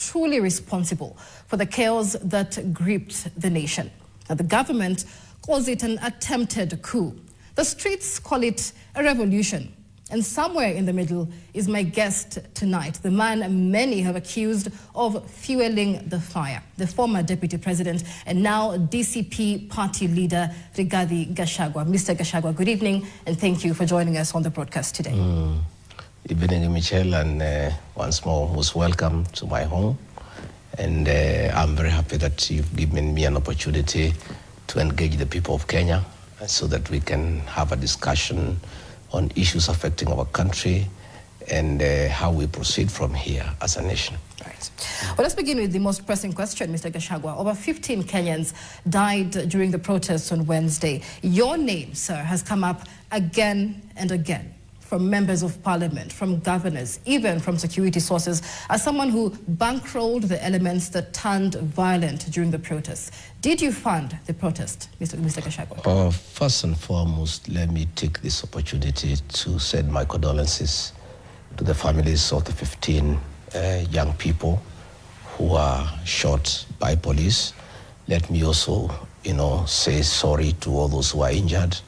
truly responsible for the chaos that gripped the nation. Now, the government calls it an attempted coup. The streets call it a revolution. And somewhere in the middle is my guest tonight, the man many have accused of fueling the fire, the former deputy president and now DCP party leader, Rigathi Gachagua. Mr. Gachagua, good evening, and thank you for joining us on the broadcast today. Evening, Michelle, and once more, most welcome to my home. And I'm very happy that you've given me an opportunity to engage the people of Kenya so that we can have a discussion on issues affecting our country and how we proceed from here as a nation. Right. Well, let's begin with the most pressing question, Mr. Gachagua. Over 15 Kenyans died during the protests on Wednesday. Your name, sir, has come up again and again from members of parliament, from governors, even from security sources, as someone who bankrolled the elements that turned violent during the protests. Did you fund the protest, Mr. Gachagua? First and foremost, let me take this opportunity to send my condolences to the families of the 15 young people who are shot by police. Let me also, say sorry to all those who are injured,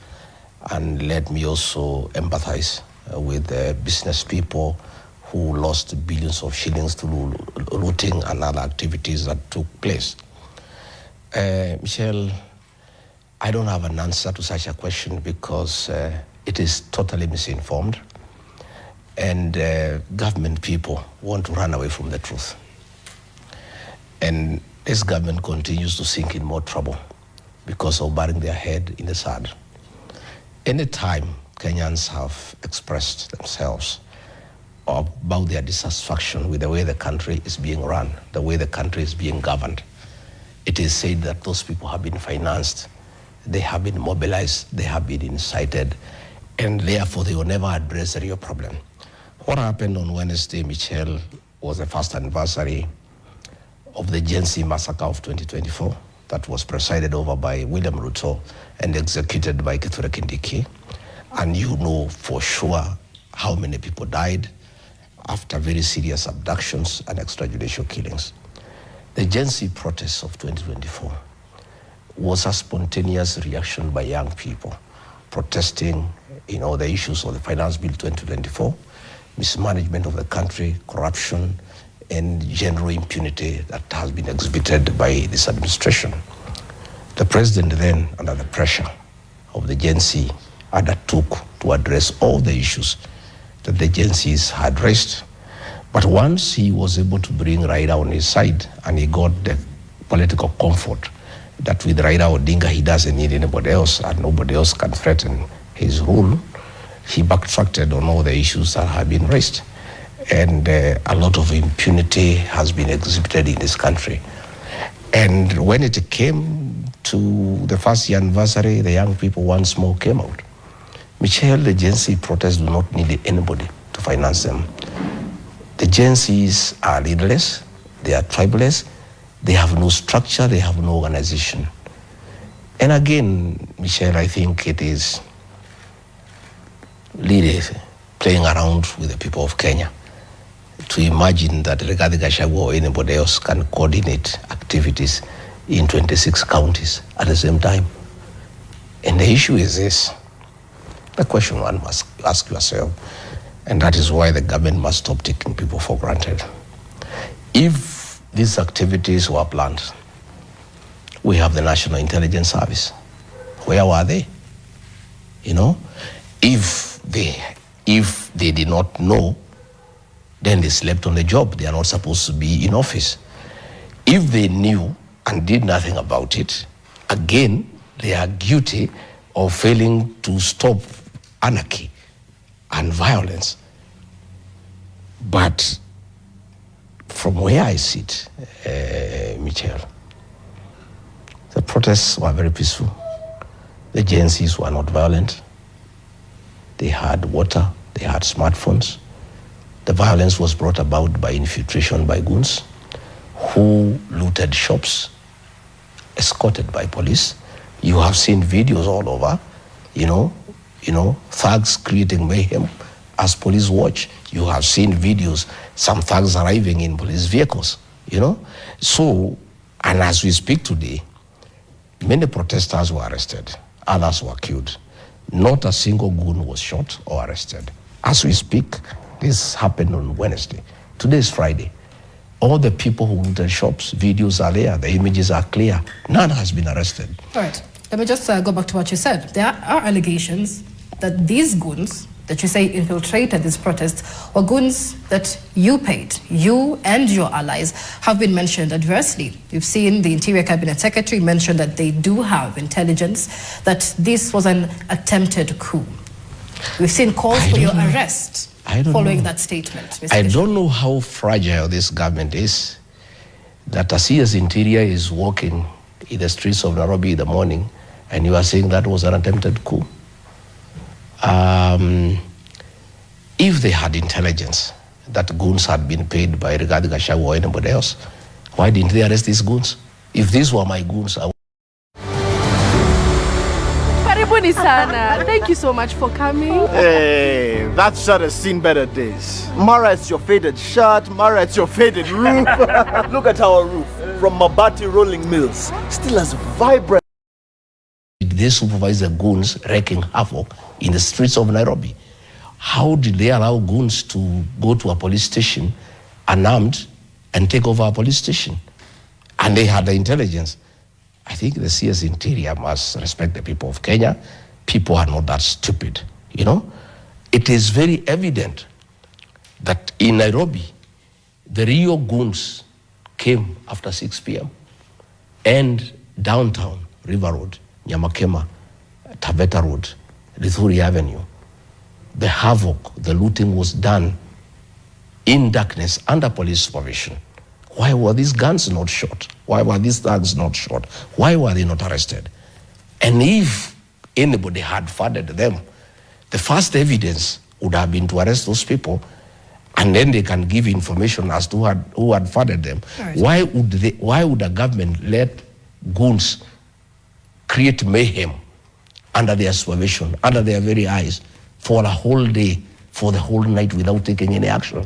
and let me also empathize with the business people who lost billions of shillings to looting and other activities that took place. Michelle, I don't have an answer to such a question because it is totally misinformed, and government people want to run away from the truth. And this government continues to sink in more trouble because of burying their head in the sand. Anytime Kenyans have expressed themselves about their dissatisfaction with the way the country is being run, the way the country is being governed, it is said that those people have been financed, they have been mobilized, they have been incited, and therefore they will never address the real problem. What happened on Wednesday, Michelle, was the first anniversary of the Gen Z massacre of 2024 that was presided over by William Ruto and executed by Kithure Kindiki. And you know for sure how many people died after very serious abductions and extrajudicial killings. The Gen Z protests of 2024 was a spontaneous reaction by young people protesting, the issues of the Finance Bill 2024, mismanagement of the country, corruption, and general impunity that has been exhibited by this administration. The president then, under the pressure of the Gen Z, undertook to address all the issues that the Gen Zs had raised. But once he was able to bring Raila on his side, and he got the political comfort that with Raila Odinga he doesn't need anybody else and nobody else can threaten his rule, he backtracked on all the issues that have been raised. And a lot of impunity has been exhibited in this country. And when it came to the first year anniversary, the young people once more came out. Michelle, the Gen Z protests do not need anybody to finance them. The Gen Zs are leaderless, they are tribeless, they have no structure, they have no organization. And again, Michelle, I think it is really playing around with the people of Kenya to imagine that Rigathi Gachagua or anybody else can coordinate activities in 26 counties at the same time. And the issue is this. The question one must ask yourself, and that is why the government must stop taking people for granted. If these activities were planned, we have the National Intelligence Service. Where were they? If they did not know, then they slept on the job. They are not supposed to be in office. If they knew and did nothing about it, again, they are guilty of failing to stop anarchy and violence. But from where I sit, Michelle, the protests were very peaceful. The Gen Zs were not violent. They had water, they had smartphones. The violence was brought about by infiltration by goons who looted shops, escorted by police. You have seen videos all over, thugs creating mayhem as police watch. You have seen videos, some thugs arriving in police vehicles, you know. So, and as we speak today, many protesters were arrested, others were killed. Not a single goon was shot or arrested. As we speak, this happened on Wednesday. Today is Friday. All the people who entered shops, videos are there, the images are clear. None has been arrested. All right, let me just go back to what you said. There are allegations that these goons that you say infiltrated these protests were goons that you paid. You and your allies have been mentioned adversely. You've seen the Interior Cabinet Secretary mention that they do have intelligence, that this was an attempted coup. We've seen calls for your arrest following that statement, Mr. I don't know how fragile this government is, that a CS Interior is walking in the streets of Nairobi in the morning and you are saying that was an attempted coup. If they had intelligence that goons had been paid by Rigathi, Gachagua or anybody else, why didn't they arrest these goons? If these were my goons, I would. Karibuni sana. Thank you so much for coming. Hey, that shirt has seen better days. Mara, it's your faded shirt. Mara, it's your faded roof. Look at our roof. From Mabati Rolling Mills. Still as vibrant. They supervise the goons wreaking havoc in the streets of Nairobi. How did they allow goons to go to a police station unarmed and take over a police station? And they had the intelligence. I think the CS Interior must respect the people of Kenya. People are not that stupid, you know. It is very evident that in Nairobi, the real goons came after 6 p.m. and downtown, River Road, Nyamakema, Taveta Road, Lithuri Avenue. The havoc, the looting was done in darkness under police supervision. Why were these guns not shot? Why were these thugs not shot? Why were they not arrested? And if anybody had funded them, the first evidence would have been to arrest those people, and then they can give information as to who had funded them. Right. Why would a government let goons create mayhem under their supervision, under their very eyes, for a whole day, for the whole night without taking any action?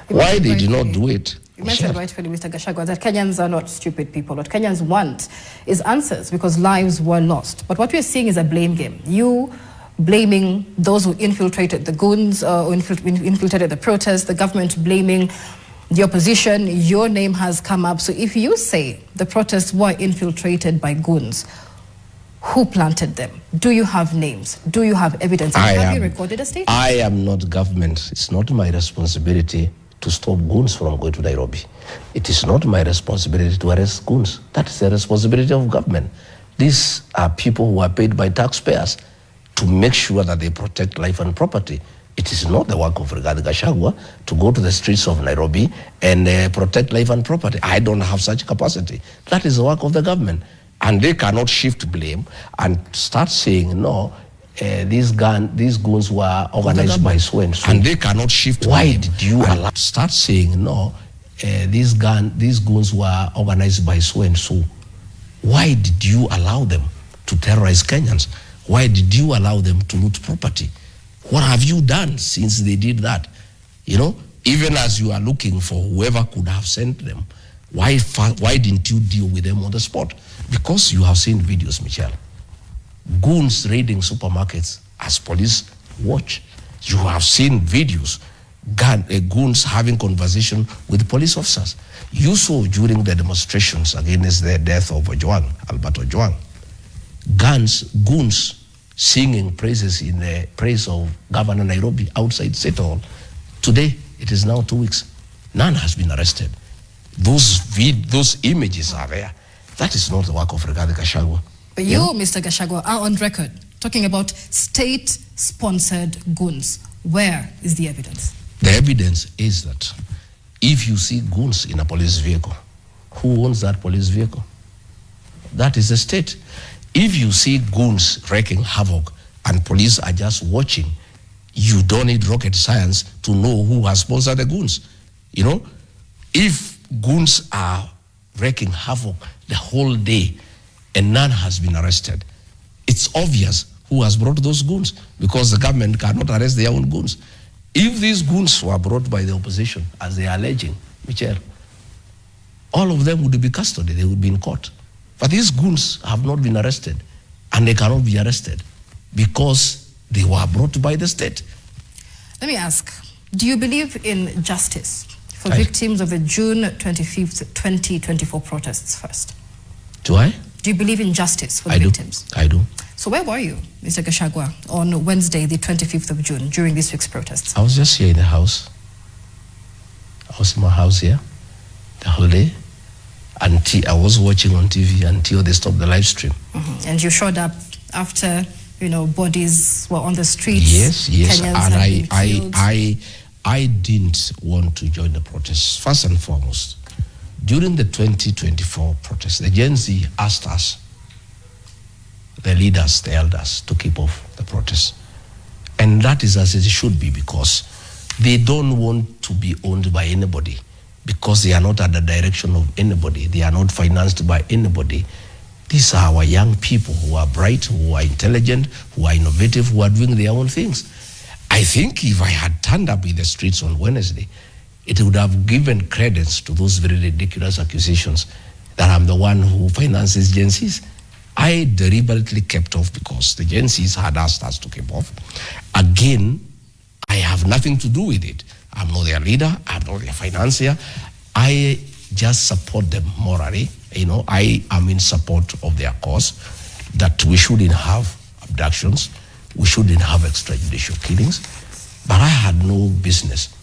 Why they did not do it? You mentioned rightfully, Mr. Gachagua, that Kenyans are not stupid people. What Kenyans want is answers because lives were lost. But what we're seeing is a blame game. You blaming those who infiltrated the goons, who infiltrated the protests, the government blaming the opposition. Your name has come up. So if you say the protests were infiltrated by goons, who planted them? Do you have names? Do you have evidence? Have you recorded a statement? I am not government. It's not my responsibility to stop goons from going to Nairobi. It is not my responsibility to arrest goons. That is the responsibility of government. These are people who are paid by taxpayers to make sure that they protect life and property. It is not the work of Rigathi Gachagua to go to the streets of Nairobi and protect life and property. I don't have such capacity. That is the work of the government. And they cannot shift blame and start saying, no, these goons were organized by so and so. And they cannot shift. Why did you start saying, no, these goons were organized by so and so? Why did you allow them to terrorize Kenyans? Why did you allow them to loot property? What have you done since they did that? You know, even as you are looking for whoever could have sent them, why didn't you deal with them on the spot? Because you have seen videos, Michelle. Goons raiding supermarkets as police watch. You have seen videos, goons having conversation with police officers. You saw during the demonstrations against the death of Albert Ojwang, goons singing praises in the praise of Governor Nairobi outside City Hall. Today, it is now 2 weeks. None has been arrested. Those images are there. That is not the work of Rigathi Gachagua. But you, Mr. Gachagua, are on record talking about state-sponsored goons. Where is the evidence? The evidence is that if you see goons in a police vehicle, who owns that police vehicle? That is the state. If you see goons wreaking havoc and police are just watching, you don't need rocket science to know who has sponsored the goons. You know, if goons are wreaking havoc the whole day and none has been arrested, it's obvious who has brought those goons, because the government cannot arrest their own goons. If these goons were brought by the opposition, as they are alleging, Michelle, all of them would be custody, they would be in court. But these goons have not been arrested, and they cannot be arrested because they were brought by the state. Let me ask, do you believe in justice for victims of the June 25th, 2024 protests first? Do I? Do you believe in justice for the victims? I do. So where were you, Mr. Gachagua, on Wednesday, the 25th of June, during this week's protests? I was just here in the house. I was in my house here the whole day. Until I was watching on TV until they stopped the live stream. And you showed up after, bodies were on the streets. Yes. Kenyans And I didn't want to join the protests. First and foremost, during the 2024 protests, the Gen Z asked us, the leaders, the elders, to keep off the protests. And that is as it should be, because they don't want to be owned by anybody, because they are not at the direction of anybody. They are not financed by anybody. These are our young people who are bright, who are intelligent, who are innovative, who are doing their own things. I think if I had turned up in the streets on Wednesday, it would have given credence to those very ridiculous accusations that I'm the one who finances Gen Zs. I deliberately kept off because the Gen Zs had asked us to keep off. Again, I have nothing to do with it. I'm not their leader, I'm not their financier. I just support them morally. I am in support of their cause, that we shouldn't have abductions, we shouldn't have extrajudicial killings. But I had no business,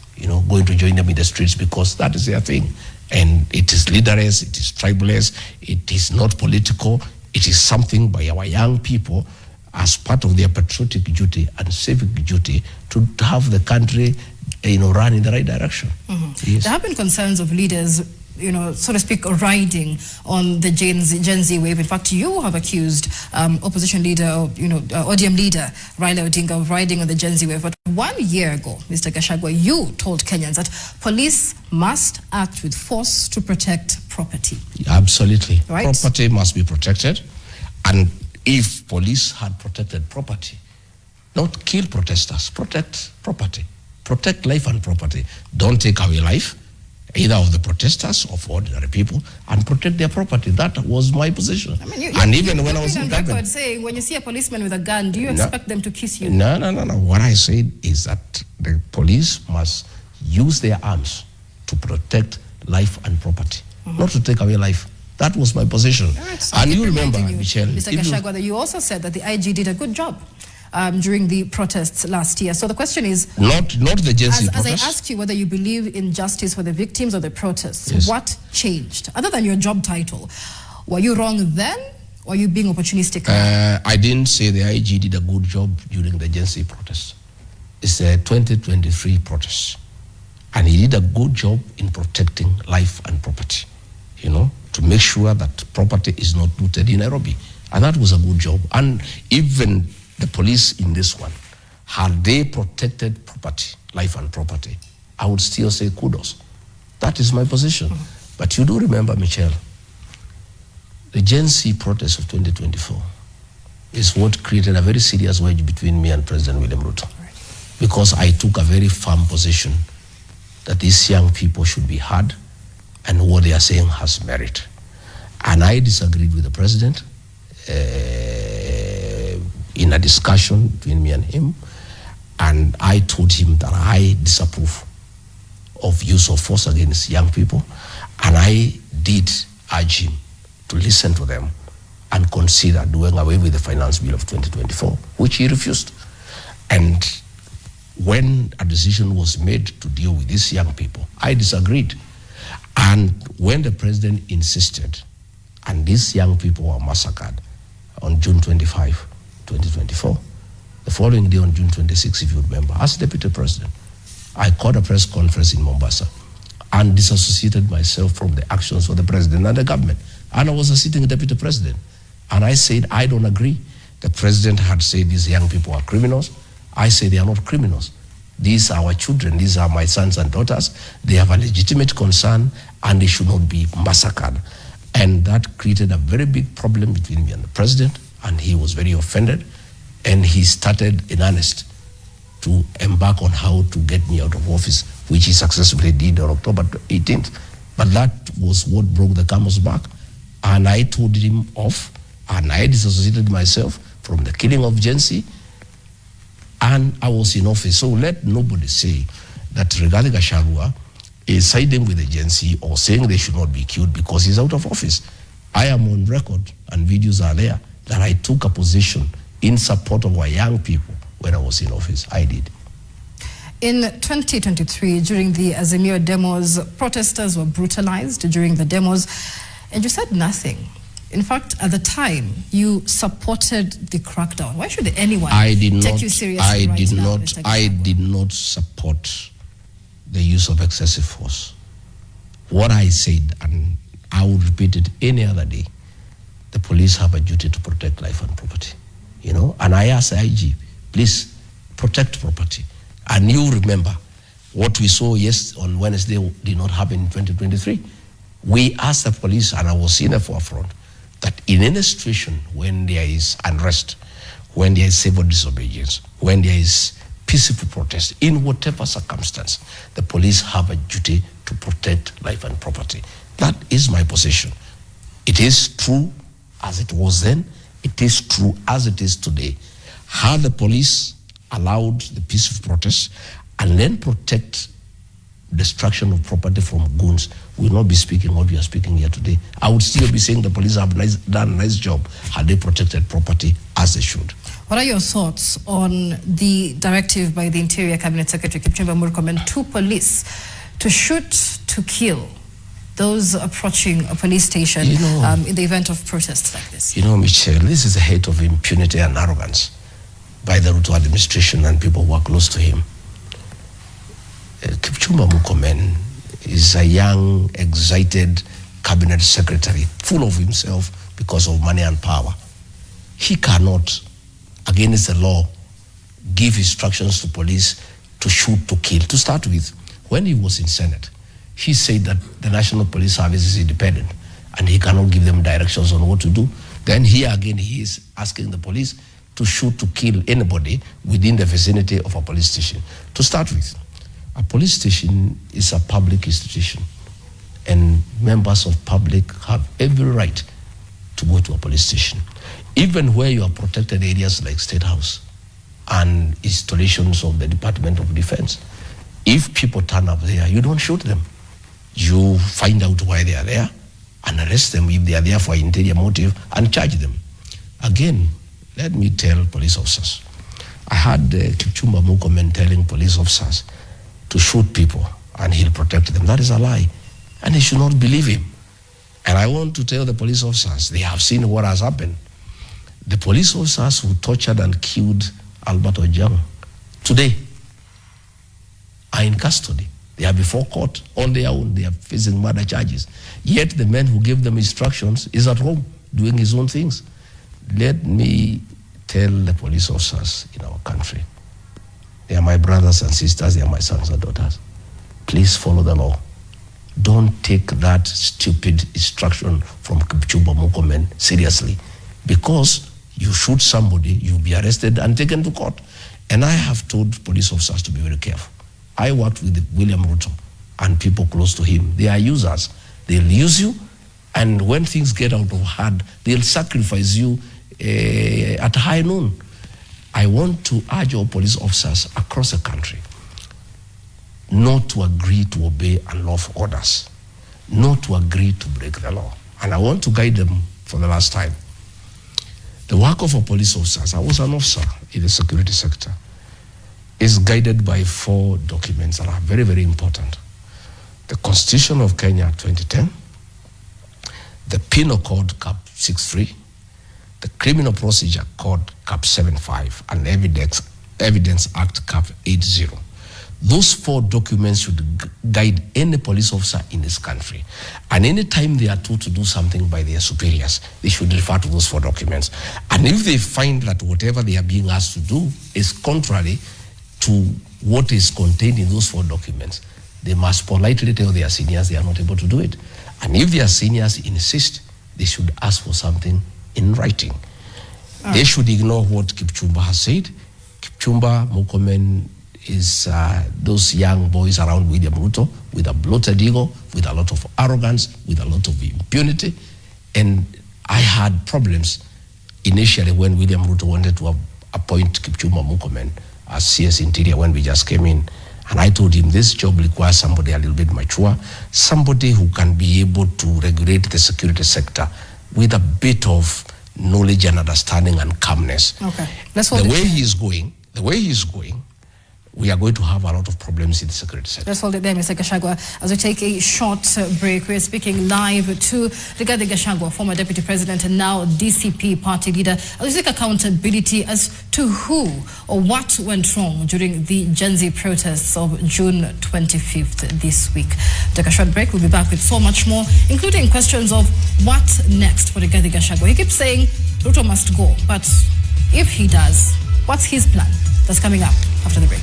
going to join them in the streets, because that is their thing. And it is leaderless, it is tribalist, it is not political. It is something by our young people as part of their patriotic duty and civic duty to have the country, run in the right direction. Yes. There have been concerns of leaders, so to speak, riding on the Gen Z wave. In fact, you have accused opposition leader, ODM leader Raila Odinga of riding on the Gen Z wave. But 1 year ago, Mr. Gachagua, you told Kenyans that police must act with force to protect property. Absolutely. Right? Property must be protected. And if police had protected property, not kill protesters, protect property. Protect life and property. Don't take away life, either of the protesters or of ordinary people, and protect their property. That was my position. I mean, and even when I was in government, record saying, when you see a policeman with a gun, do you expect them to kiss you? No. What I said is that the police must use their arms to protect life and property, not to take away life. That was my position. Right, so and you remember, Michelle, Mr. Gachagua, that you also said that the IG did a good job during the protests last year. So the question is, not the Gen Z protests. As I asked you whether you believe in justice for the victims of the protests, yes. What changed? Other than your job title, were you wrong then, or are you being opportunistic now? I didn't say the IG did a good job during the Gen Z protests. It's a 2023 protest. And he did a good job in protecting life and property, to make sure that property is not looted in Nairobi. And that was a good job. And even the police in this one, had they protected property, life and property, I would still say kudos. That is my position. But you do remember, Michelle, the Gen Z protest of 2024 is what created a very serious wedge between me and President William Ruto. Because I took a very firm position that these young people should be heard and what they are saying has merit. And I disagreed with the president in a discussion between me and him, and I told him that I disapprove of use of force against young people, and I did urge him to listen to them and consider doing away with the finance bill of 2024, which he refused. And when a decision was made to deal with these young people, I disagreed. And when the president insisted, and these young people were massacred on June 25, 2024, the following day on June 26, if you remember, as deputy president, I called a press conference in Mombasa and disassociated myself from the actions of the president and the government. And I was a sitting deputy president. And I said, I don't agree. The president had said these young people are criminals. I say they are not criminals. These are our children. These are my sons and daughters. They have a legitimate concern and they should not be massacred. And that created a very big problem between me and the president, and he was very offended, and he started in earnest to embark on how to get me out of office, which he successfully did on October 18th, But that was what broke the camel's back. And I told him off, and I disassociated myself from the killing of Gen Z, and I was in office. So let nobody say that Rigathi Gachagua is siding with the Gen Z or saying they should not be killed because he's out of office. I am on record, and videos are there, that I took a position in support of our young people when I was in office. I did. In 2023, during the Azimio demos, protesters were brutalized during the demos, and you said nothing. In fact, at the time, you supported the crackdown. Why should anyone take you seriously I did not support the use of excessive force. What I said, and I would repeat it any other day, the police have a duty to protect life and property. And I asked IG, please protect property. And you remember what we saw on Wednesday did not happen in 2023. We asked the police, and I was in the forefront, that in any situation when there is unrest, when there is civil disobedience, when there is peaceful protest, in whatever circumstance, the police have a duty to protect life and property. That is my position. It is true as it was then, it is true as it is today. Had the police allowed the peaceful protest and then protect destruction of property from goons, we will not be speaking what we are speaking here today. I would still be saying the police have done a nice job had they protected property as they should. What are your thoughts on the directive by the Interior Cabinet Secretary Kipchumba Murkomen to police to shoot to kill those approaching a police station in the event of protests like this? Michelle, this is a hate of impunity and arrogance by the Ruto administration and people who are close to him. Kipchumba Murkomen is a young, excited cabinet secretary, full of himself because of money and power. He cannot, against the law, give instructions to police to shoot, to kill. To start with, when he was in Senate, he said that the National Police Service is independent and he cannot give them directions on what to do. Then here again, he is asking the police to shoot, to kill anybody within the vicinity of a police station. To start with, a police station is a public institution, and members of public have every right to go to a police station. Even where you are protected areas like State House and installations of the Department of Defense, if people turn up there, you don't shoot them. You find out why they are there and arrest them if they are there for interior motive and charge them. Again, let me tell police officers, I had Kipchumba Murkomen telling police officers to shoot people and he'll protect them. That is a lie, and they should not believe him. And I want to tell the police officers, they have seen what has happened. The police officers who tortured and killed Albert Ojwang today are in custody. They are before court on their own. They are facing murder charges. Yet the man who gave them instructions is at home doing his own things. Let me tell the police officers in our country, they are my brothers and sisters, they are my sons and daughters. Please follow the law. Don't take that stupid instruction from Kipchumba Murkomen seriously. Because you shoot somebody, you'll be arrested and taken to court. And I have told police officers to be very careful. I worked with William Ruto and people close to him. They are users. They'll use you, and when things get out of hand, they'll sacrifice you at high noon. I want to urge all police officers across the country not to agree to obey unlawful orders, not to agree to break the law. And I want to guide them for the last time. The work of our police officers, I was an officer in the security sector, is guided by 4 documents that are very, very important. The Constitution of Kenya 2010, the Penal Code Cap 63, the Criminal Procedure Code Cap 75, and Evidence Act Cap 80. Those 4 documents should guide any police officer in this country. And anytime they are told to do something by their superiors, they should refer to those 4 documents. And if they find that whatever they are being asked to do is contrary to what is contained in those 4 documents, they must politely tell their seniors they are not able to do it. And if their seniors insist, they should ask for something in writing. They should ignore what Kipchumba has said. Kipchumba Murkomen is those young boys around William Ruto with a bloated ego, with a lot of arrogance, with a lot of impunity. And I had problems initially when William Ruto wanted to appoint Kipchumba Murkomen as CS Interior when we just came in. And I told him this job requires somebody a little bit mature, somebody who can be able to regulate the security sector with a bit of knowledge and understanding and calmness. Okay. The way he is going, we are going to have a lot of problems in the security sector. Let's hold it there, Mr. Gachagua. As we take a short break, we're speaking live to Rigathi Gachagua, former Deputy President and now DCP party leader, as we take accountability as to who or what went wrong during the Gen Z protests of June 25th this week. Take a short break. We'll be back with so much more, including questions of what next for Rigathi Gachagua. He keeps saying Ruto must go, but if he does, what's his plan? That's coming up after the break.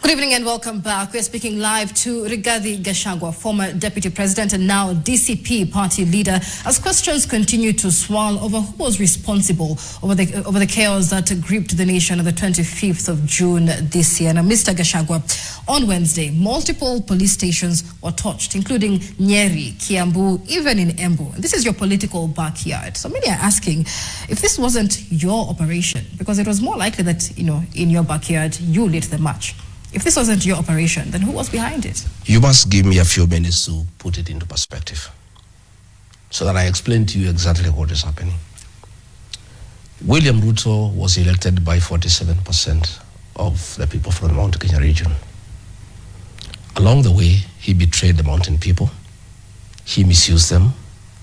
Good evening and welcome back. We're speaking live to Rigathi Gachagua, former Deputy President and now DCP party leader, as questions continue to swirl over who was responsible over the chaos that gripped the nation on the 25th of June this year. Now, Mr. Gachagua, on Wednesday, multiple police stations were touched, including Nyeri, Kiambu, even in Embu. This is your political backyard. So many are asking if this wasn't your operation, because it was more likely that, in your backyard, you lit the match. If this wasn't your operation, then who was behind it? You must give me a few minutes to put it into perspective. so that I explain to you exactly what is happening. William Ruto was elected by 47% of the people from the Mount Kenya region. Along the way, he betrayed the mountain people, he misused them,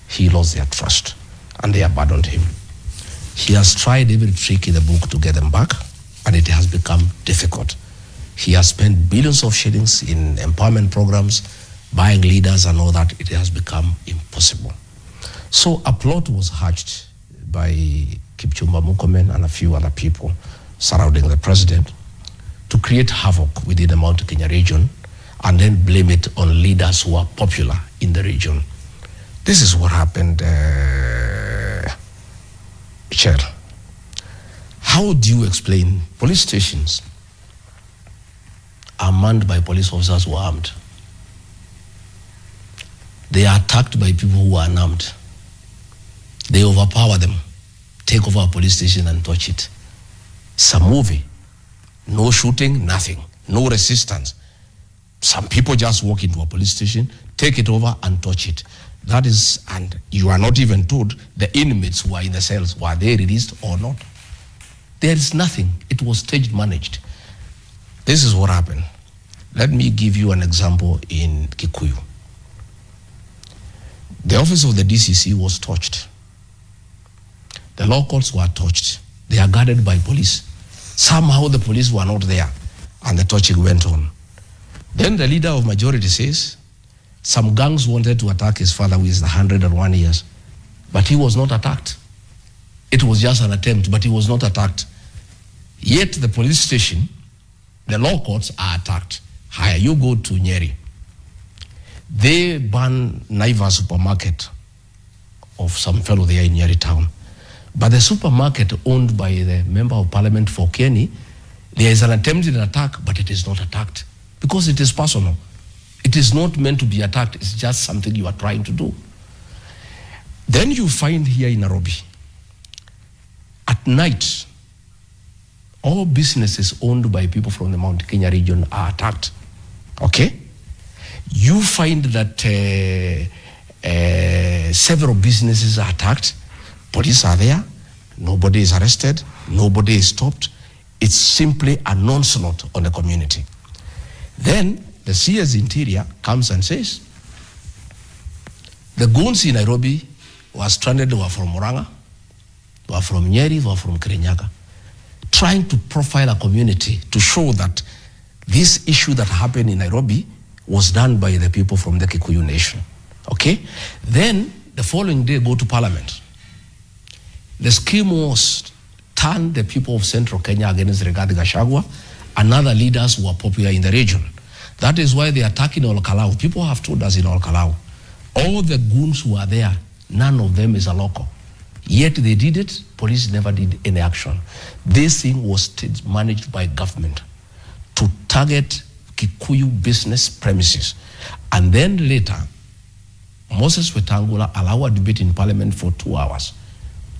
he lost their trust, and they abandoned him. He has tried every trick in the book to get them back, and it has become difficult. He has spent billions of shillings in empowerment programs, buying leaders and all that. It has become impossible. So a plot was hatched by Kipchumba Murkomen and a few other people surrounding the president to create havoc within the Mount Kenya region and then blame it on leaders who are popular in the region. This is what happened, Chair. How do you explain police stations are manned by police officers who are armed? They are attacked by people who are unarmed. They overpower them, take over a police station and touch it. It's a movie. No shooting, nothing. No resistance. Some people just walk into a police station, take it over and touch it. That is, and you are not even told the inmates who are in the cells, were they released or not? There is nothing. It was staged managed. This is what happened. Let me give you an example in Kikuyu. The office of the DCC was touched. The law courts were touched. They are guarded by police. Somehow the police were not there, and the touching went on. Then the leader of majority says, some gangs wanted to attack his father who is 101 years, but he was not attacked. It was just an attempt, but he was not attacked. Yet the police station, the law courts are attacked. Higher, you go to Nyeri. They ban Naiva supermarket of some fellow there in Nyeri town. But the supermarket owned by the member of parliament for Kenny, there is an attempted attack, but it is not attacked because it is personal. It is not meant to be attacked. It's just something you are trying to do. Then you find here in Nairobi, at night, all businesses owned by people from the Mount Kenya region are attacked. Okay? You find that several businesses are attacked. Police are there. Nobody is arrested. Nobody is stopped. It's simply an onslaught on the community. Then the CS Interior comes and says, the goons in Nairobi were stranded, they were from Murang'a, they were from Nyeri, they were from Kirinyaga, trying to profile a community to show that this issue that happened in Nairobi was done by the people from the Kikuyu nation. Okay? Then the following day go to parliament. The scheme was turn the people of Central Kenya against Rigathi Gachagua and other leaders who are popular in the region. That is why they attack in Olkalau. People have told us in Olkalau, all the goons who are there, none of them is a local. Yet they did it, police never did any action. This thing was managed by government to target Kikuyu business premises. And then later, Moses Wetangula allowed a debate in parliament for 2 hours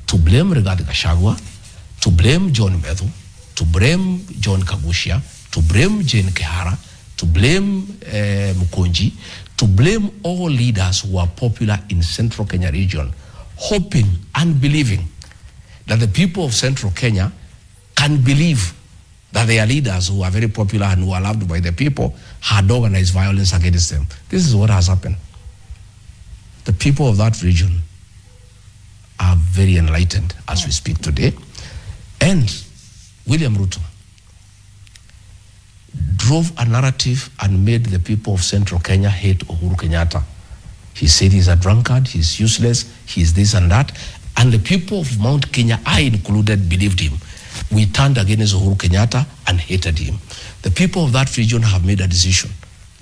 to blame Rigathi Gachagua, to blame John Medhu, to blame John Kagushia, to blame Jane Kehara, to blame Mukonji, to blame all leaders who are popular in Central Kenya region, hoping and believing that the people of Central Kenya can believe that their leaders who are very popular and who are loved by the people had organized violence against them. This is what has happened. The people of that region are very enlightened as we speak today. And William Ruto drove a narrative and made the people of Central Kenya hate Uhuru Kenyatta. He said he's a drunkard, he's useless, he's this and that. And the people of Mount Kenya, I included, believed him. We turned against Uhuru Kenyatta and hated him. The people of that region have made a decision.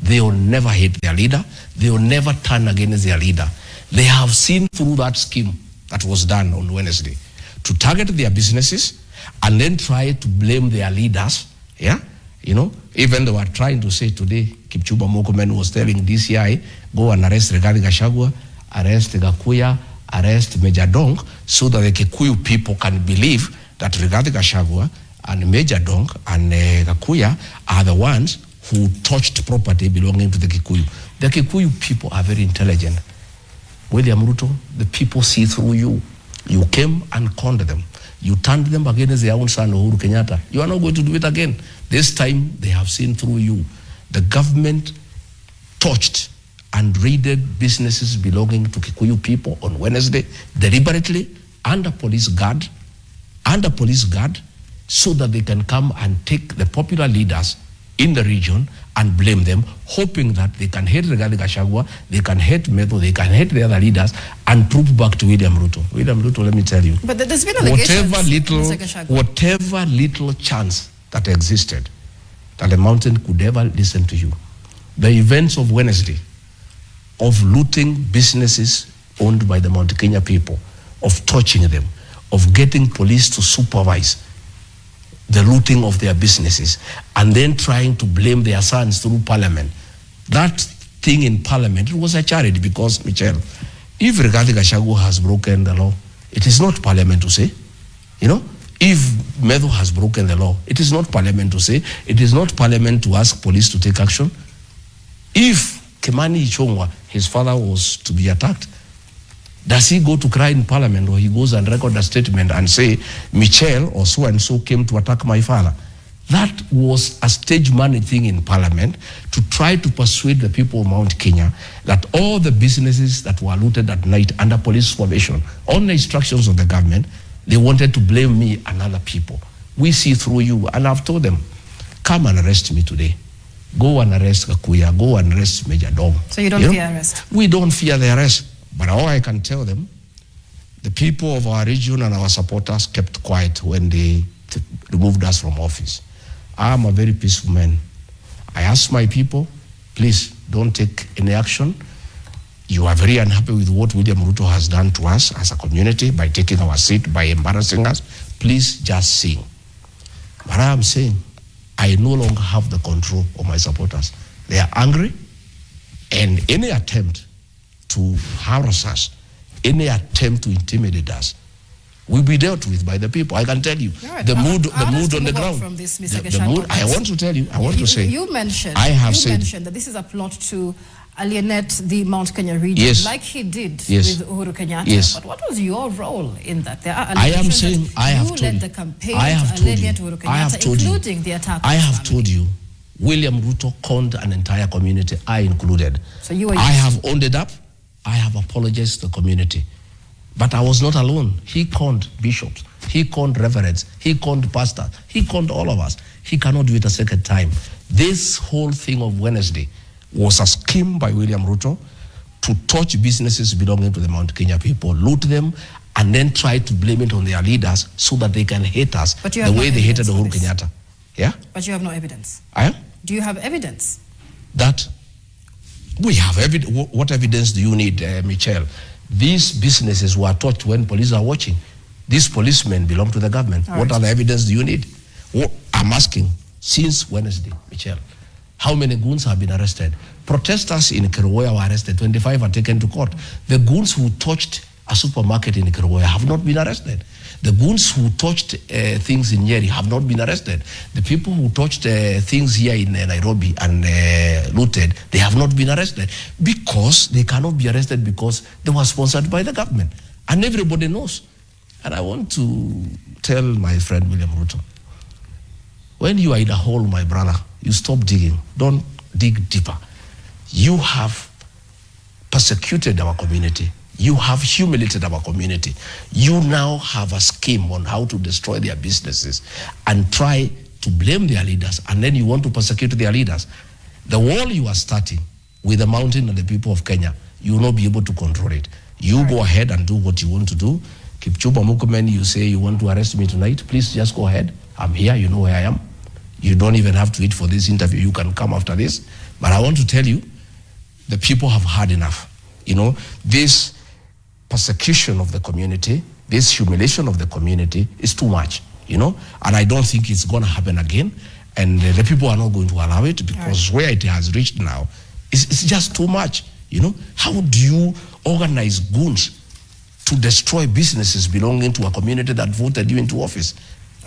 They will never hate their leader. They will never turn against their leader. They have seen through that scheme that was done on Wednesday to target their businesses and then try to blame their leaders. Yeah, you know, even they were trying to say today, Kipchumba Murkomen was telling DCI, go and arrest Rigathi Gachagua, arrest Gakuya, arrest Major Dong, so that the Kikuyu people can believe that Rigathi Gachagua and Major Dong and Gakuya are the ones who touched property belonging to the Kikuyu. The Kikuyu people are very intelligent. William Ruto, the people see through you. You came and conned them. You turned them against their own son, Uhuru Kenyatta. You are not going to do it again. This time, they have seen through you. The government touched and raided businesses belonging to Kikuyu people on Wednesday, deliberately, under police guard, so that they can come and take the popular leaders in the region and blame them, hoping that they can hate Rigathi Gachagua, they can hate Metho, they can hate the other leaders, and prove back to William Ruto. William Ruto, let me tell you, but there's been allegations, whatever little chance that existed that the mountain could ever listen to you, the events of Wednesday, of looting businesses owned by the Mount Kenya people, of torching them, of getting police to supervise the looting of their businesses, and then trying to blame their sons through parliament. That thing in parliament, it was a charity, because, Michelle, if Rigathi Gachagua has broken the law, it is not parliament to say. If Metho has broken the law, it is not parliament to say. It is not parliament to ask police to take action. If Kimani Ichung'wah, his father, was to be attacked, does he go to cry in parliament, or he goes and record a statement and say, Michelle or so-and-so came to attack my father? That was a stage managed thing in parliament to try to persuade the people of Mount Kenya that all the businesses that were looted at night under police supervision, on the instructions of the government, they wanted to blame me and other people. We see through you, and I've told them, come and arrest me today. Go and arrest Kakuya, go and arrest Major Dom. So you don't fear arrest? We don't fear the arrest. But all I can tell them, the people of our region and our supporters kept quiet when they removed us from office. I am a very peaceful man. I asked my people, please don't take any action. You are very unhappy with what William Ruto has done to us as a community by taking our seat, by embarrassing us. Please just sing. But I am saying, I no longer have the control of my supporters. They are angry, and any attempt to harass us, any attempt to intimidate us, will be dealt with by the people. I can tell you, right. the mood on the ground. From this, Mr. The mood, I want to tell you, I want to say. You mentioned that this is a plot to alienate the Mount Kenya region, yes, like he did yes, with Uhuru Kenyatta. Yes. But what was your role in that? There are I am saying, I have told led the campaign to alienate Uhuru Kenyatta, including the attack. I have told you, William Ruto conned an entire community, I included. So you were. I have owned it up. I have apologized to the community. But I was not alone. He conned bishops. He conned reverends. He conned pastors. He conned all of us. He cannot do it a second time. This whole thing of Wednesday was a scheme by William Ruto to touch businesses belonging to the Mount Kenya people, loot them, and then try to blame it on their leaders so that they can hate us the way they hated Uhuru Kenyatta. Yeah? But you have no evidence. Do you have evidence? That we have evidence. What evidence do you need, Michelle? These businesses were touched when police are watching. These policemen belong to the government. What other evidence do you need? I'm asking, since Wednesday, Michelle, how many goons have been arrested? Protesters in Kerugoya were arrested, 25 are taken to court. The goons who touched a supermarket in Kerugoya have not been arrested. The goons who touched things in Nyeri have not been arrested. The people who touched things here in Nairobi and looted, they have not been arrested because they cannot be arrested because they were sponsored by the government. And everybody knows. And I want to tell my friend William Ruto, when you are in a hole, my brother, you stop digging. Don't dig deeper. You have persecuted our community. You have humiliated our community. You now have a scheme on how to destroy their businesses and try to blame their leaders, and then you want to persecute their leaders. The wall you are starting with the mountain and the people of Kenya, you will not be able to control it. You go ahead and do what you want to do. Kipchumba Murkomen, you say you want to arrest me tonight, please just go ahead. I'm here, you know where I am. You don't even have to wait for this interview, you can come after this. But I want to tell you, the people have had enough. This persecution of the community, this humiliation of the community is too much, and I don't think it's going to happen again, and the people are not going to allow it because where it has reached now, it's just too much, How do you organize goons to destroy businesses belonging to a community that voted you into office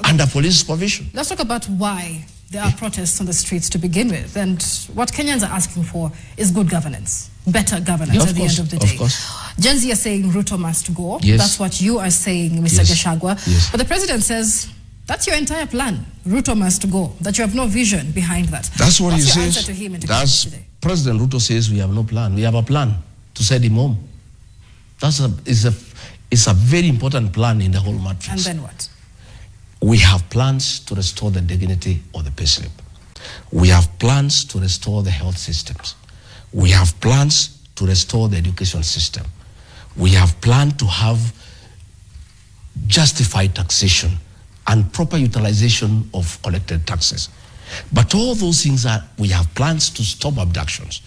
under police supervision? Let's talk about why there are protests on the streets to begin with. And what Kenyans are asking for is good governance, better governance at the end of the day. Gen Z are saying Ruto must go. Yes. That's what you are saying, Mr. Gachagua. Yes. But the president says that's your entire plan. Ruto must go. That you have no vision behind that. That's what What's he your says. answer to him today? President Ruto says we have no plan. We have a plan to send him home. It's a very important plan in the whole matrix. And then what? We have plans to restore the dignity of the payslip. We have plans to restore the health systems. We have plans to restore the education system. We have planned to have justified taxation and proper utilization of collected taxes. But all those things we have plans to stop abductions.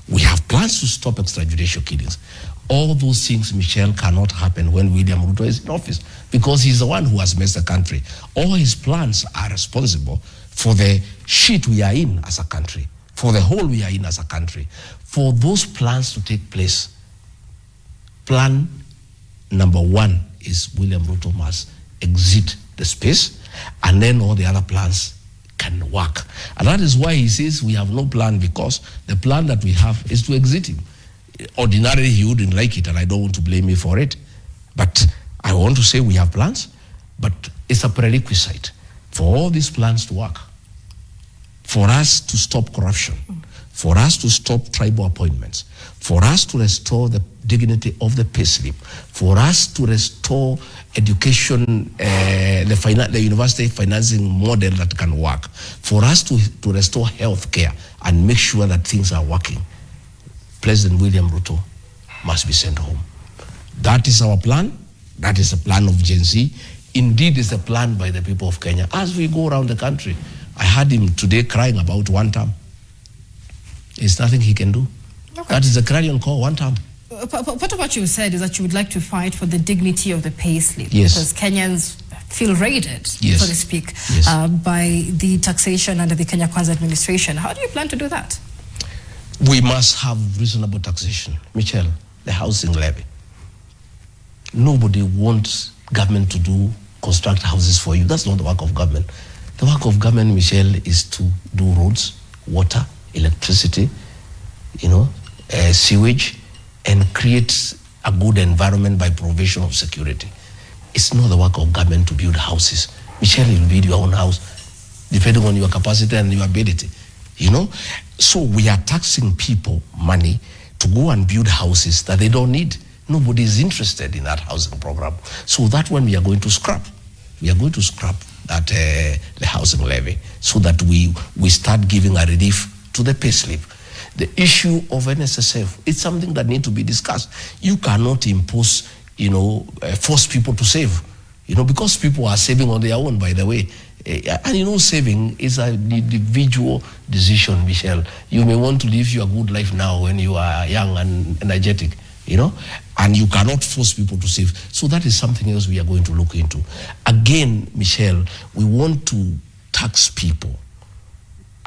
We have plans to stop extrajudicial killings. All those things, Michelle, cannot happen when William Ruto is in office because he's the one who has messed the country. All his plans are responsible for the shit we are in as a country, for the hole we are in as a country. For those plans to take place, plan number one is William Ruto must exit the space, and then all the other plans can work. And that is why he says we have no plan, because the plan that we have is to exit him. Ordinarily, he wouldn't like it, and I don't want to blame me for it. But I want to say we have plans, but it's a prerequisite for all these plans to work. For us to stop corruption, for us to stop tribal appointments, for us to restore the dignity of the payslip, for us to restore education, the university financing model that can work, for us to restore health care and make sure that things are working, President William Ruto must be sent home. That is our plan. That is the plan of Gen Z. Indeed, it's a plan by the people of Kenya. As we go around the country, I heard him today crying about one term. There's nothing he can do. Okay. That is a clarion call, one term. Part of what you said is that you would like to fight for the dignity of the pay slip. Yes. Because Kenyans feel raided, yes, so to speak, yes, by the taxation under the Kenya Kwanza administration. How do you plan to do that? We must have reasonable taxation. Michelle, the housing levy. Nobody wants government to construct houses for you. That's not the work of government. The work of government, Michelle, is to do roads, water, electricity, sewage, and create a good environment by provision of security. It's not the work of government to build houses. Michelle, you'll build your own house, depending on your capacity and your ability. So we are taxing people money to go and build houses that they don't need. Nobody is interested in that housing program. So that one we are going to scrap. We are going to scrap that the housing levy so that we start giving a relief to the payslip. The issue of NSSF, it's something that needs to be discussed. You cannot impose, force people to save, because people are saving on their own, by the way. And saving is an individual decision, Michelle. You may want to live your good life now when you are young and energetic, and you cannot force people to save. So that is something else we are going to look into. Again, Michelle, we want to tax people,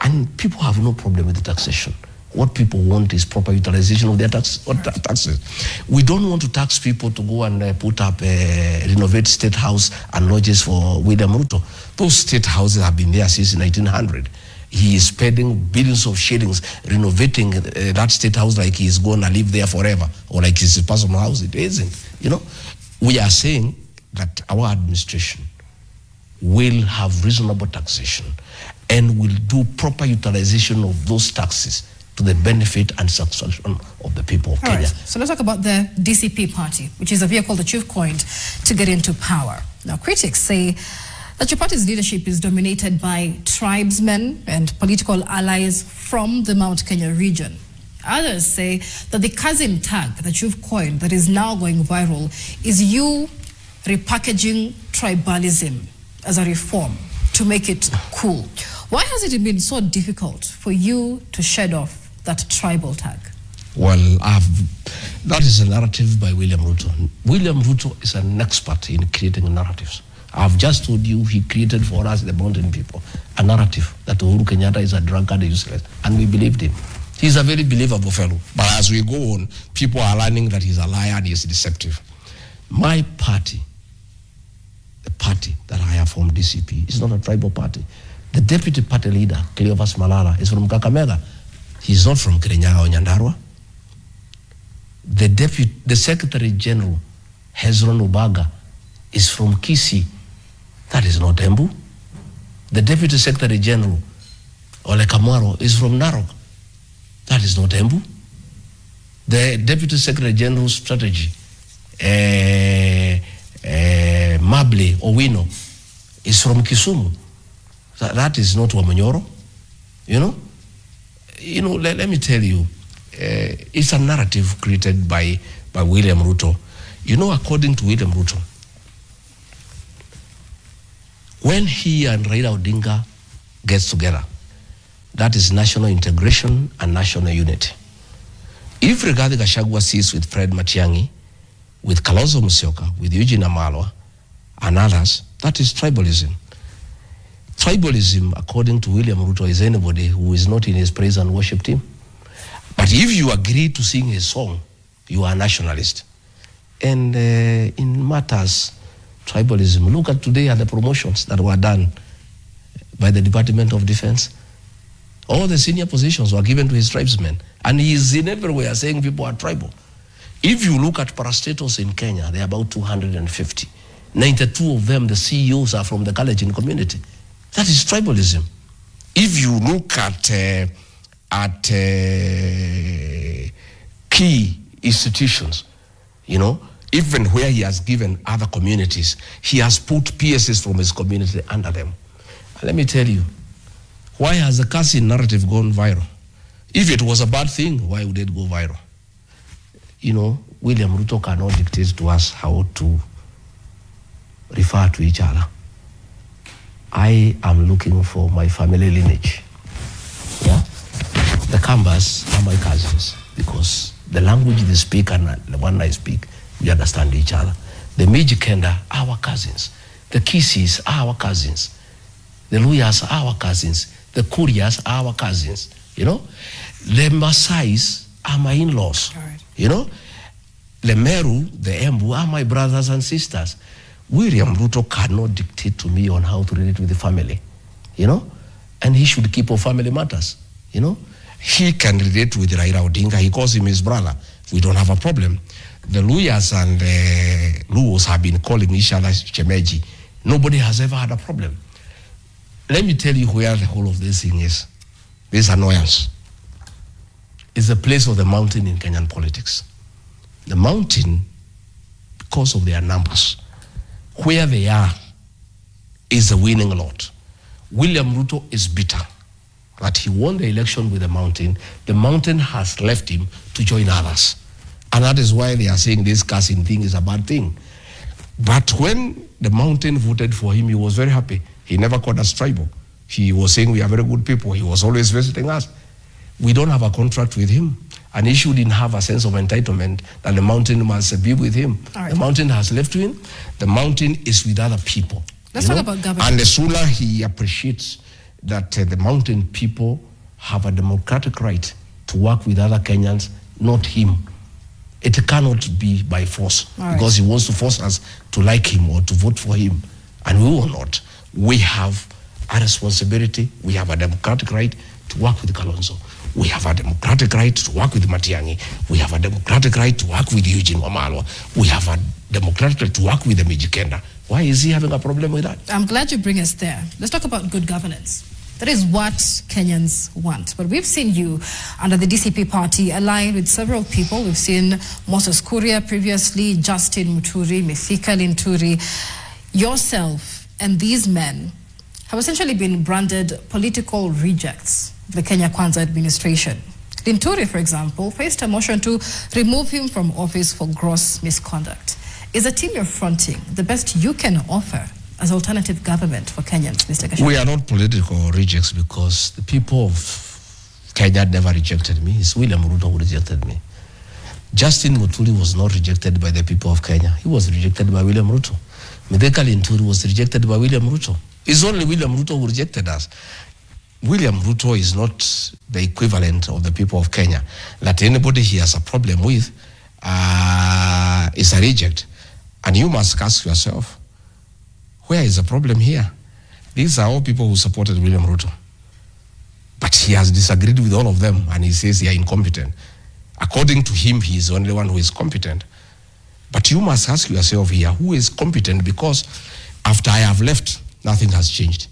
and people have no problem with the taxation. What people want is proper utilization of their taxes. We don't want to tax people to go and put up, renovate state house and lodges for William Ruto. Those state houses have been there since 1900. He is spending billions of shillings renovating that state house like he's going to live there forever, or like it's a personal house. It isn't. We are saying that our administration will have reasonable taxation and will do proper utilization of those taxes to the benefit and satisfaction of the people of Kenya. Right. So let's talk about the DCP party, which is a vehicle that you've coined to get into power. Now, critics say that your party's leadership is dominated by tribesmen and political allies from the Mount Kenya region. Others say that the cousin tag that you've coined that is now going viral is you repackaging tribalism as a reform to make it cool. Why has it been so difficult for you to shed off that tribal tag? Well, that is a narrative by William Ruto. William Ruto is an expert in creating narratives. I've just told you he created for us, the mountain people, a narrative that Uhuru Kenyatta is a drunkard, useless, and we believed him. He's a very believable fellow. But as we go on, people are learning that he's a liar and he's deceptive. My party, the party that I have formed, DCP, is not a tribal party. The deputy party leader, Cleophas Malala, is from Kakamega. He's not from Kirinyaga or Nyandarua. The Secretary General, Hezron Ubaga, is from Kisii. That is not Embu. The Deputy Secretary General, Ole Kamwaro, is from Narok. That is not Embu. The Deputy Secretary General Strategy, Mable Owino, is from Kisumu. That is not Wamanyoro. Let me tell you, it's a narrative created by William Ruto. According to William Ruto, when he and Raila Odinga gets together, that is national integration and national unity. If Rigathi Gachagua sits with Fred Matiang'i, with Kalonzo Musyoka, with Eugene Amalwa, and others, that is tribalism. Tribalism, according to William Ruto, is anybody who is not in his praise and worship team. But if you agree to sing his song, you are a nationalist. And in matters tribalism, look at today at the promotions that were done by the Department of Defense. All the senior positions were given to his tribesmen. And he is in everywhere saying people are tribal. If you look at parastatals in Kenya, there are about 250. 92 of them, the CEOs are from the Kalenjin community. That is tribalism. If you look at key institutions, even where he has given other communities, he has put PSs from his community under them. And let me tell you, why has the Kasi narrative gone viral? If it was a bad thing, why would it go viral? William Ruto cannot dictate to us how to refer to each other. I am looking for my family lineage. Yeah? The Kambas are my cousins because the language they speak and the one I speak, we understand each other. The Mijikenda are our cousins. The Kisis are our cousins. The Luyas are our cousins. The Kurias are our cousins. The Masais are my in-laws. Right. The Meru, the Embu are my brothers and sisters. William Ruto cannot dictate to me on how to relate with the family, and he should keep on family matters, He can relate with Raila Odinga. He calls him his brother. We don't have a problem. The Luyas and the Luos have been calling each other Chemeji. Nobody has ever had a problem. Let me tell you where the whole of this thing is. This annoyance is the place of the mountain in Kenyan politics. The mountain, because of their numbers, where they are is a winning lot. William Ruto is bitter that he won the election with the mountain. The mountain has left him to join others. And that is why they are saying this casting thing is a bad thing. But when the mountain voted for him, he was very happy. He never called us tribal. He was saying we are very good people. He was always visiting us. We don't have a contract with him. And he shouldn't have a sense of entitlement that the mountain must be with him. Right. The mountain has left him. The mountain is with other people. Let's talk about government. And the sooner he appreciates that the mountain people have a democratic right to work with other Kenyans, not him. It cannot be by force because he wants to force us to like him or to vote for him. And we will not. We have a responsibility. We have a democratic right to work with Kalonzo. We have a democratic right to work with Matiang'i. We have a democratic right to work with Eugene Wamalwa. We have a democratic right to work with the Mijikenda. Why is he having a problem with that? I'm glad you bring us there. Let's talk about good governance. That is what Kenyans want. But we've seen you under the DCP party aligned with several people. We've seen Moses Kuria previously, Justin Muturi, Mithika Linturi. Yourself and these men have essentially been branded political rejects of the Kenya Kwanza administration. Linturi, for example, faced a motion to remove him from office for gross misconduct. Is the team you're fronting the best you can offer as alternative government for Kenyans, Mr. Gachagua? We are not political rejects because the people of Kenya never rejected me. It's William Ruto who rejected me. Justin Muturi was not rejected by the people of Kenya. He was rejected by William Ruto. Mithika Linturi was rejected by William Ruto. It's only William Ruto who rejected us. William Ruto is not the equivalent of the people of Kenya. That anybody he has a problem with is a reject. And you must ask yourself, where is the problem here? These are all people who supported William Ruto. But he has disagreed with all of them, and he says they are incompetent. According to him, he is the only one who is competent. But you must ask yourself here, who is competent? Because after I have left, nothing has changed.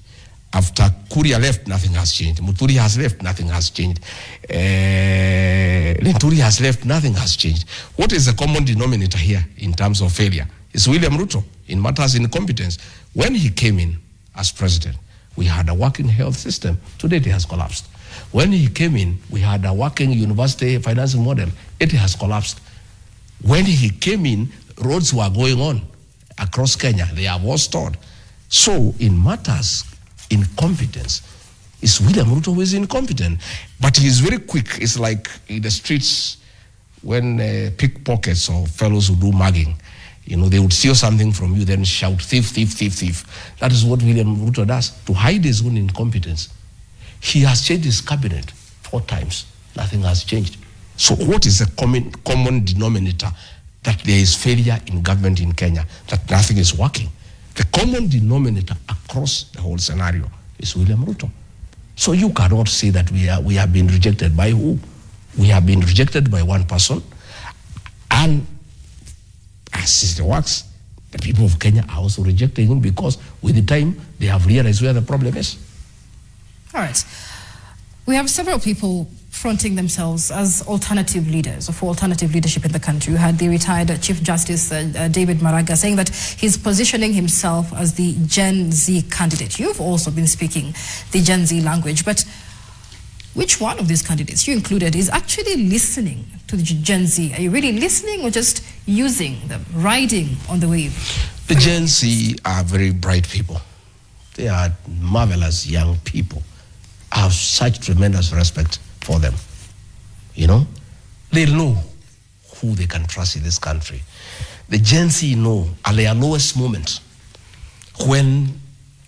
After Kuria left, nothing has changed. Muturi has left, nothing has changed. Lenturi has left, nothing has changed. What is the common denominator here in terms of failure? It's William Ruto in matters of incompetence. When he came in as president, we had a working health system. Today it has collapsed. When he came in, we had a working university financing model. It has collapsed. When he came in, roads were going on across Kenya. They have all stored. So in matters incompetence, it's William Ruto who is incompetent. But he is very quick. It's like in the streets when pickpockets or fellows who do mugging, you know, they would steal something from you, then shout, thief, thief, thief, thief. That is what William Ruto does, to hide his own incompetence. He has changed his cabinet 4 times. Nothing has changed. So what is the common denominator that there is failure in government in Kenya, that nothing is working? The common denominator across the whole scenario is William Ruto. So you cannot say that we have been rejected by who? We have been rejected by one person, and as it works, the people of Kenya are also rejecting him because with the time they have realized where the problem is. All right. We have several people fronting themselves as alternative leaders or for alternative leadership in the country. You had the retired Chief Justice David Maraga saying that he's positioning himself as the Gen Z candidate. You've also been speaking the Gen Z language, but which one of these candidates, you included, is actually listening to the Gen Z? Are you really listening or just using them, riding on the wave? The Gen Z are very bright people. They are marvelous young people. I have such tremendous respect for them. You know, they know who they can trust in this country. The Gen Z know at their lowest moment when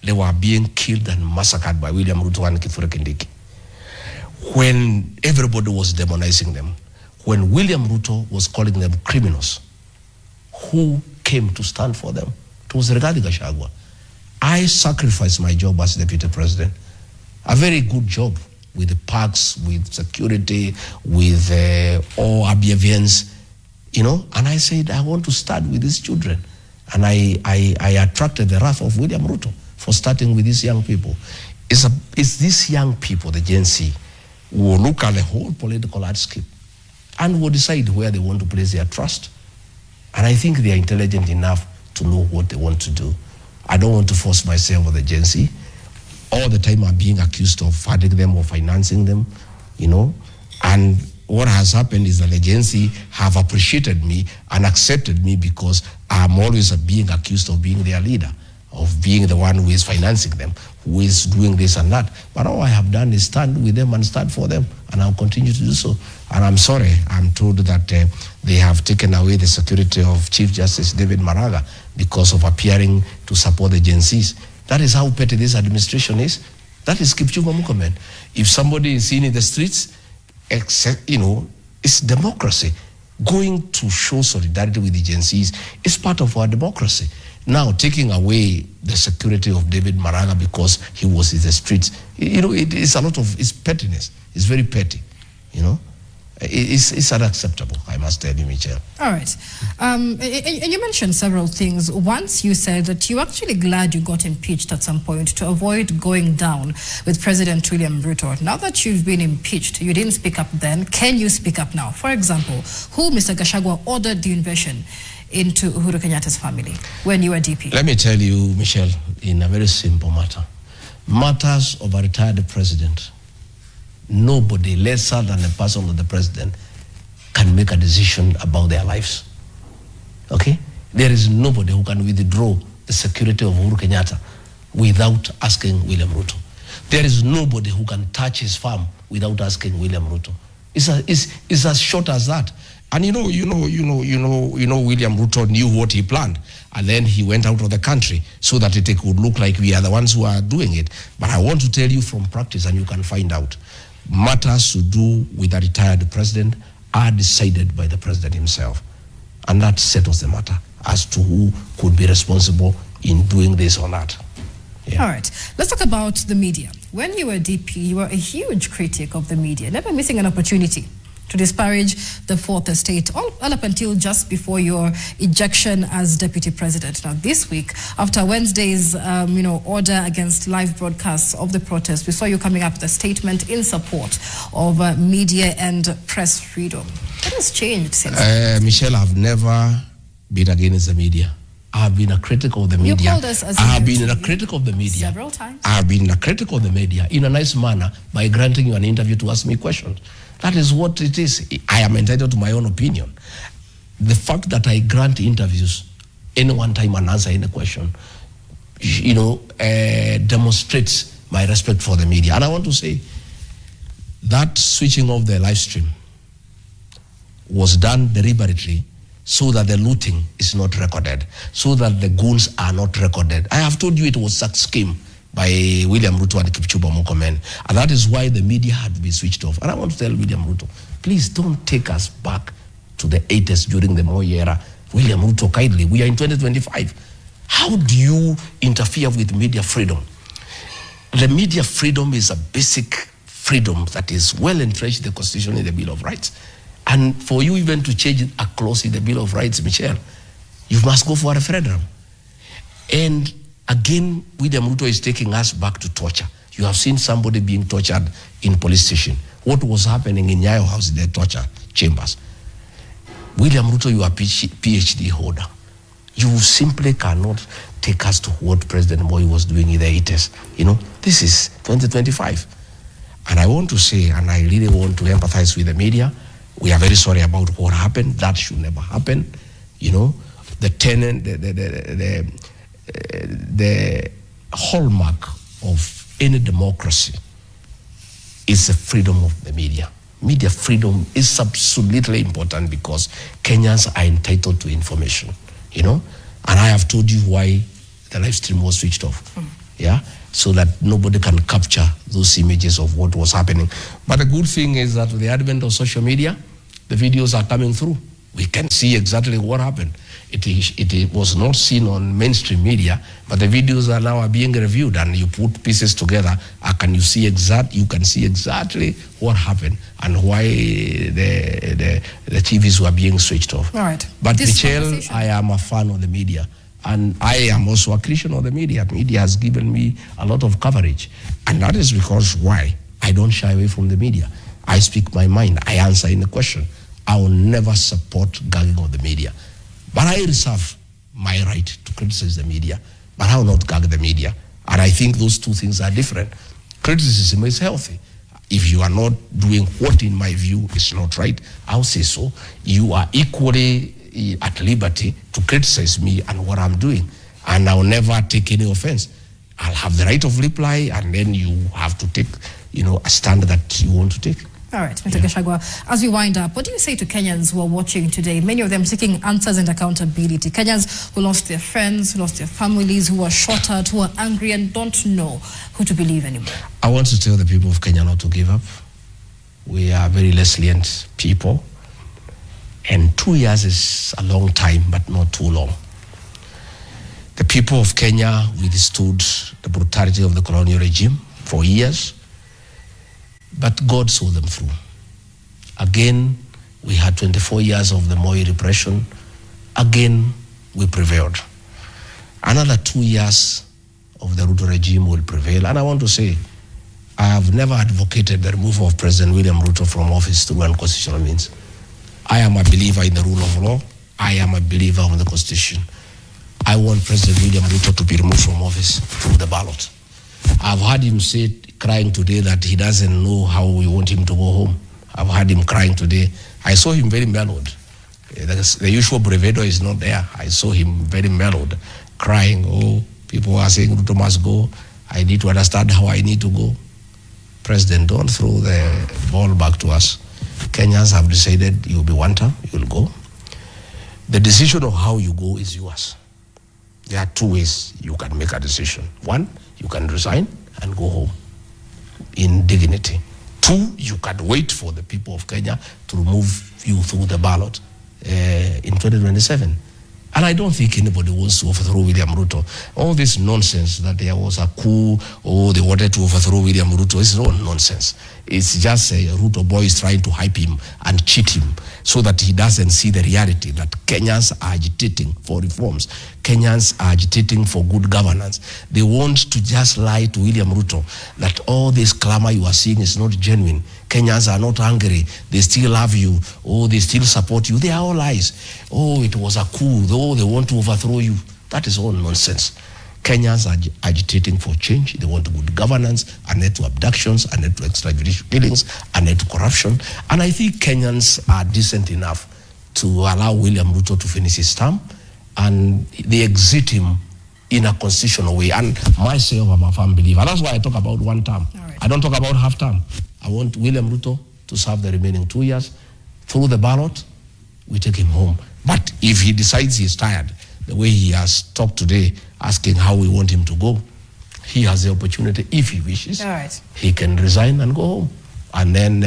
they were being killed and massacred by William Ruto and Kithure Kindiki, when everybody was demonizing them, when William Ruto was calling them criminals, who came to stand for them? It was Rigathi Gachagua. I sacrificed my job as deputy president, a very good job with the parks, with security, with all obedience, you know, and I said, I want to start with these children. And I attracted the wrath of William Ruto for starting with these young people. It's these young people, the Gen Z, who will look at the whole political landscape and will decide where they want to place their trust. And I think they are intelligent enough to know what they want to do. I don't want to force myself on the Gen Z. All the time I'm being accused of funding them or financing them, you know. And what has happened is that the Gen Z have appreciated me and accepted me because I'm always being accused of being their leader, of being the one who is financing them, who is doing this and that. But all I have done is stand with them and stand for them, and I'll continue to do so. And I'm sorry, I'm told that they have taken away the security of Chief Justice David Maraga because of appearing to support the Gen Zs. That is how petty this administration is. That is Kipchumba Murkomen. If somebody is seen in the streets, you know, it's democracy. Going to show solidarity with the Gen Zs is part of our democracy. Now, taking away the security of David Maraga because he was in the streets, you know, it's a lot of, it's pettiness. It's very petty, you know. It's unacceptable, I must tell you, Michelle. All right. And you mentioned several things. Once you said that you're actually glad you got impeached at some point to avoid going down with President William Ruto. Now that you've been impeached, you didn't speak up then. Can you speak up now? For example, who, Mr. Gachagua, ordered the invasion into Uhuru Kenyatta's family when you were DP? Let me tell you, Michelle, in a very simple matter. Matters of a retired president, nobody lesser than the person of the president can make a decision about their lives. Okay? There is nobody who can withdraw the security of Uhuru Kenyatta without asking William Ruto. There is nobody who can touch his farm without asking William Ruto. It's as short as that. And you know, William Ruto knew what he planned, and then he went out of the country so that it would look like we are the ones who are doing it. But I want to tell you from practice, and you can find out, matters to do with a retired president are decided by the president himself. And that settles the matter as to who could be responsible in doing this or that. All right, let's talk about the media. When you were DP, you were a huge critic of the media, never missing an opportunity to disparage the Fourth Estate, all up until just before your ejection as deputy president. Now, this week, after Wednesday's, order against live broadcasts of the protest, we saw you coming up with a statement in support of media and press freedom. What has changed since? Michelle, I've never been against the media. I have been a critic of the media. You called us as I have been a critic of the media several times. I have been a critic of the media in a nice manner by granting you an interview to ask me questions. That is what it is. I am entitled to my own opinion. The fact that I grant interviews any one time and answer any question, demonstrates my respect for the media. And I want to say that switching off the live stream was done deliberately so that the looting is not recorded, so that the goons are not recorded. I have told you it was a scheme by William Ruto and Kipchumba Murkomen, and that is why the media had to be switched off. And I want to tell William Ruto, please don't take us back to the 80s during the Moi era. William Ruto, kindly, we are in 2025. How do you interfere with media freedom? The media freedom is a basic freedom that is well entrenched in the Constitution in the Bill of Rights. And for you even to change a clause in the Bill of Rights, Michelle, you must go for a referendum. And again, William Ruto is taking us back to torture. You have seen somebody being tortured in police station. What was happening in Nyayo House in the torture chambers? William Ruto, you are PhD holder. You simply cannot take us to what President Moi was doing in the 80s. This is 2025. And I want to say, and I really want to empathize with the media, we are very sorry about what happened. That should never happen. The hallmark of any democracy is the freedom of the media. Media freedom is absolutely important because Kenyans are entitled to information, And I have told you why the live stream was switched off, so that nobody can capture those images of what was happening. But the good thing is that with the advent of social media, the videos are coming through. We can see exactly what happened. It was not seen on mainstream media, but the videos are now being reviewed, and you put pieces together. You can see exactly what happened and why the TVs were being switched off. All right. But Michelle, I am a fan of the media, and I am also a Christian of the media. Media has given me a lot of coverage, and that is because why? I don't shy away from the media. I speak my mind. I answer any question. I will never support gagging of the media. But I reserve my right to criticize the media, but I will not gag the media. And I think those two things are different. Criticism is healthy. If you are not doing what, in my view, is not right, I'll say so. You are equally at liberty to criticize me and what I'm doing. And I'll never take any offense. I'll have the right of reply, and then you have to take, a stand that you want to take. All right, Mr. Gachagua, as we wind up, what do you say to Kenyans who are watching today, many of them seeking answers and accountability? Kenyans who lost their friends, who lost their families, who are shot at, who are angry and don't know who to believe anymore. I want to tell the people of Kenya not to give up. We are very resilient people, and 2 years is a long time, but not too long. The people of Kenya withstood the brutality of the colonial regime for years, but God saw them through. Again, we had 24 years of the Moi repression. Again, we prevailed. Another 2 years of the Ruto regime will prevail. And I want to say, I have never advocated the removal of President William Ruto from office through unconstitutional means. I am a believer in the rule of law. I am a believer in the Constitution. I want President William Ruto to be removed from office through the ballot. I've heard him say, crying today, that he doesn't know how we want him to go home. I've heard him crying today. I saw him very mellowed. The usual bravado is not there. I saw him very mellowed, crying. Oh, people are saying Ruto must go. I need to understand how I need to go. President, don't throw the ball back to us. Kenyans have decided you'll be one term, you'll go. The decision of how you go is yours. There are two ways you can make a decision. One, you can resign and go home in dignity. Two, you can wait for the people of Kenya to remove you through the ballot in 2027. And I don't think anybody wants to overthrow William Ruto. All this nonsense that there was a coup, or they wanted to overthrow William Ruto, is all nonsense. It's just a Ruto boy is trying to hype him and cheat him so that he doesn't see the reality that Kenyans are agitating for reforms. Kenyans are agitating for good governance. They want to just lie to William Ruto that all this clamor you are seeing is not genuine. Kenyans are not angry. They still love you. Oh, they still support you. They are all lies. Oh, it was a coup. Oh, they want to overthrow you. That is all nonsense. Kenyans are agitating for change. They want good governance, and end to abductions, and end to extrajudicial killings, and end to corruption. And I think Kenyans are decent enough to allow William Ruto to finish his term, and they exit him in a constitutional way. And myself, I'm a firm believer. That's why I talk about one term. Right. I don't talk about half term. I want William Ruto to serve the remaining 2 years. Through the ballot, we take him home. But if he decides he's tired, the way he has talked today, asking how we want him to go, he has the opportunity, if he wishes, he can resign and go home. And then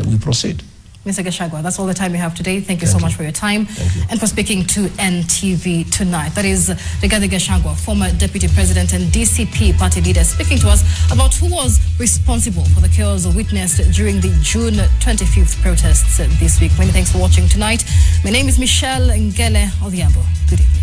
we proceed. Mr. Gachagua, that's all the time we have today. Thank you so much for your time and for speaking to NTV tonight. That is Rigathi Gachagua, former Deputy President and DCP party leader, speaking to us about who was responsible for the chaos witnessed during the June 25th protests this week. Many thanks for watching tonight. My name is Michelle Ngele Odhiambo. Good evening.